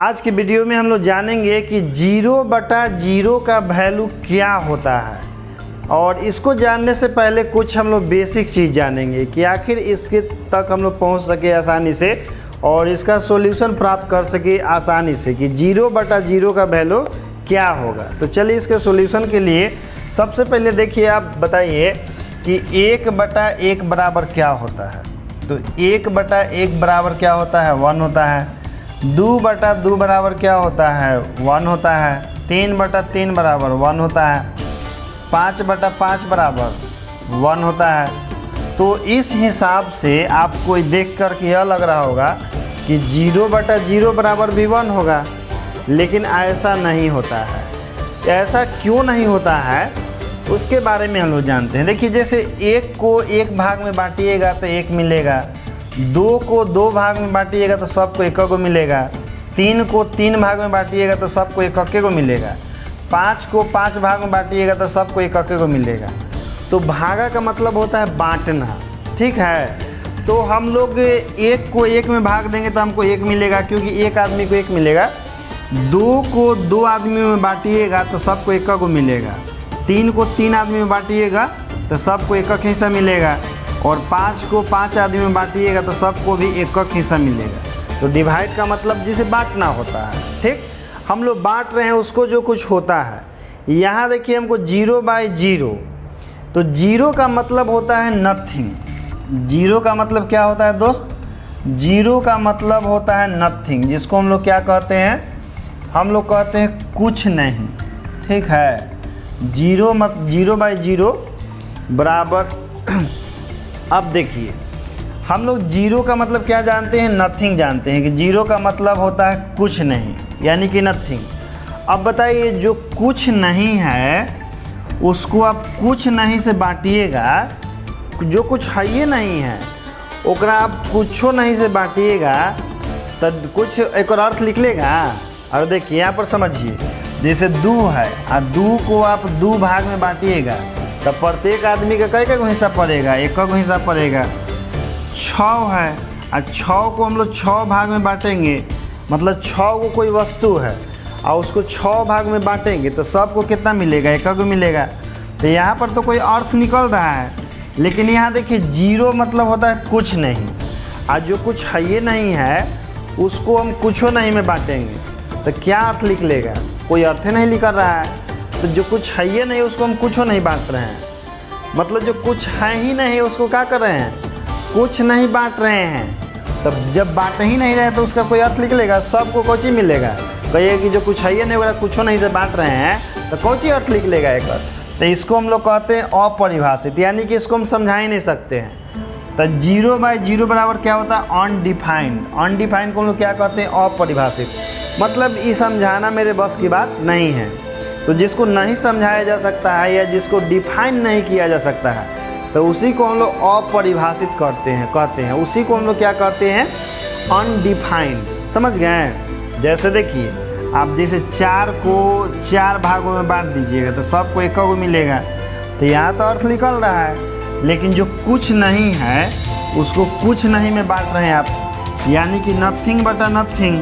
आज की वीडियो में हम लोग जानेंगे कि 0/0 का वैल्यू क्या होता है। और इसको जानने से पहले कुछ हम लोग बेसिक चीज़ जानेंगे कि आखिर इसके तक हम लोग पहुंच सके आसानी से और इसका सॉल्यूशन प्राप्त कर सके आसानी से कि 0/0 का वैल्यू क्या होगा। तो चलिए इसके सॉल्यूशन के लिए सबसे पहले देखिए, आप बताइए कि 1/1 बराबर क्या होता है। तो 1/1 बराबर क्या होता है, 1 होता है। 2/2 बराबर क्या होता है, 1 होता है। 3/3 बराबर 1 होता है। 5/5 बराबर 1 होता है। तो इस हिसाब से आपको देख कर के यह लग रहा होगा कि 0/0 बराबर भी 1 होगा, लेकिन ऐसा नहीं होता है। ऐसा क्यों नहीं होता है उसके बारे में हम लोग जानते हैं। देखिए, जैसे 1 को 1 भाग में बांटिएगा तो 1 मिलेगा। 2 को 2 भाग में बांटिएगा तो सबको 1 को मिलेगा। 3 को 3 भाग में बांटिएगा तो सबको 1 को मिलेगा। 5 को 5 भाग में बांटिएगा तो सबको 1 को मिलेगा। तो भागा का मतलब होता है बांटना, ठीक है। तो हम लोग 1 को 1 में भाग देंगे तो हमको 1 मिलेगा, क्योंकि एक आदमी को 1 मिलेगा। 2 को 2 आदमियों में बांटिएगा तो सबको 1 को मिलेगा। 3 को 3 आदमी में बांटिएगा तो सबको 1 हिस्सा मिलेगा। और 5 को 5 आदमी में बांटिएगा तो सबको भी 1 हिस्सा मिलेगा। तो डिवाइड का मतलब जिसे बांटना होता है, ठीक। हम लोग बांट रहे हैं उसको जो कुछ होता है। यहाँ देखिए हमको 0/0, तो 0 का मतलब होता है नथिंग। 0 का मतलब क्या होता है दोस्त, 0 का मतलब होता है नथिंग, जिसको हम लोग क्या कहते हैं, हम लोग कहते हैं कुछ नहीं, ठीक है। 0/0 बराबर अब देखिए, हम लोग 0 का मतलब क्या जानते हैं, नथिंग जानते हैं कि 0 का मतलब होता है कुछ नहीं, यानी कि नथिंग। अब बताइए, जो कुछ नहीं है उसको आप कुछ नहीं से बांटिएगा, जो कुछ है ये नहीं है ओकरा आप कुछो नहीं से बांटिएगा तो कुछ एक और अर्थ निकलेगा। और देखिए यहाँ पर समझिए, जैसे 2 है और 2 को आप 2 भाग में बांटिएगा तो प्रत्येक आदमी का कई का हिस्सा पड़ेगा, 1 हिस्सा पड़ेगा। 6 है और 6 को हम लोग 6 भाग में बांटेंगे, मतलब 6 को कोई वस्तु है और उसको 6 भाग में बांटेंगे तो सबको कितना मिलेगा, 1 को मिलेगा। तो यहाँ पर तो कोई अर्थ निकल रहा है, लेकिन यहाँ देखिए 0 मतलब होता है कुछ नहीं, और जो कुछ है ये नहीं है उसको हम कुछो नहीं में बांटेंगे तो क्या अर्थ निकलेगा, कोई अर्थ नहीं निकल रहा है। तो जो कुछ है ये नहीं उसको हम कुछो नहीं बांट रहे हैं, मतलब जो कुछ है ही नहीं उसको क्या कर रहे हैं, कुछ नहीं बांट रहे हैं। तब जब बांट ही नहीं रहे तो उसका कोई अर्थ निकलेगा, सबको कोची मिलेगा। कहिए कि जो कुछ है ये नहीं वगैरह कुछो नहीं से बांट रहे हैं तो कोची अर्थ निकलेगा एक अर्थ। तो इसको हम लोग कहते हैं अपरिभाषित, यानी कि इसको हम समझा ही नहीं सकते हैं। तो 0/0 बराबर क्या होता है, अनडिफाइंड। अनडिफाइंड को हम लोग क्या कहते हैं, अपरिभाषित। मतलब ये समझाना मेरे बस की बात नहीं है। तो जिसको नहीं समझाया जा सकता है या जिसको डिफाइन नहीं किया जा सकता है तो उसी को हम लोग अपरिभाषित कहते हैं। उसी को हम लोग क्या कहते हैं, अनडिफाइंड। समझ गए। जैसे देखिए, आप जैसे 4 को 4 भागों में बांट दीजिएगा तो सबको 1 को मिलेगा। तो यहाँ तो अर्थ निकल रहा है, लेकिन जो कुछ नहीं है उसको कुछ नहीं में बांट रहे हैं आप, यानी कि नथिंग बटा नथिंग।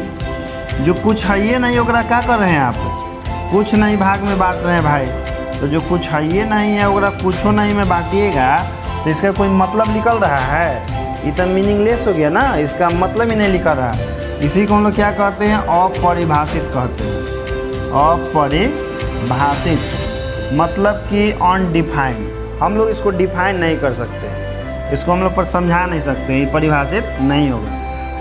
जो कुछ है ये नहीं ओकरा क्या कर रहे हैं आप, कुछ नहीं भाग में बांट रहे हैं भाई। तो जो कुछ है ये नहीं है ओकरा कुछो नहीं में बांटिएगा तो इसका कोई मतलब निकल रहा है, ये तो मीनिंगलेस हो गया ना, इसका मतलब ही नहीं निकल रहा। इसी को हम लोग क्या कहते हैं, अपरिभाषित कहते हैं। अपरिभाषित मतलब कि अनडिफाइंड। हम लोग इसको डिफाइन नहीं कर सकते, इसको हम लोग पर समझा नहीं सकते, ये परिभाषित नहीं होगा।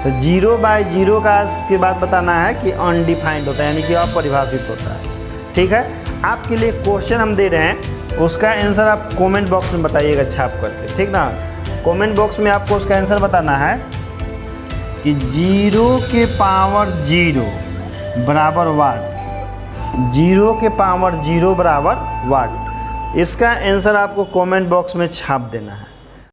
तो 0/0 का के बाद बताना है कि अनडिफाइंड होता है, यानी कि अपरिभाषित होता है, ठीक है। आपके लिए क्वेश्चन हम दे रहे हैं, उसका आंसर आप कमेंट बॉक्स में बताइएगा छाप करके, ठीक ना। कमेंट बॉक्स में आपको उसका आंसर बताना है कि 0/0 बराबर वाट। 0/0 बराबर वाट, इसका आंसर आपको कमेंट बॉक्स में छाप देना है।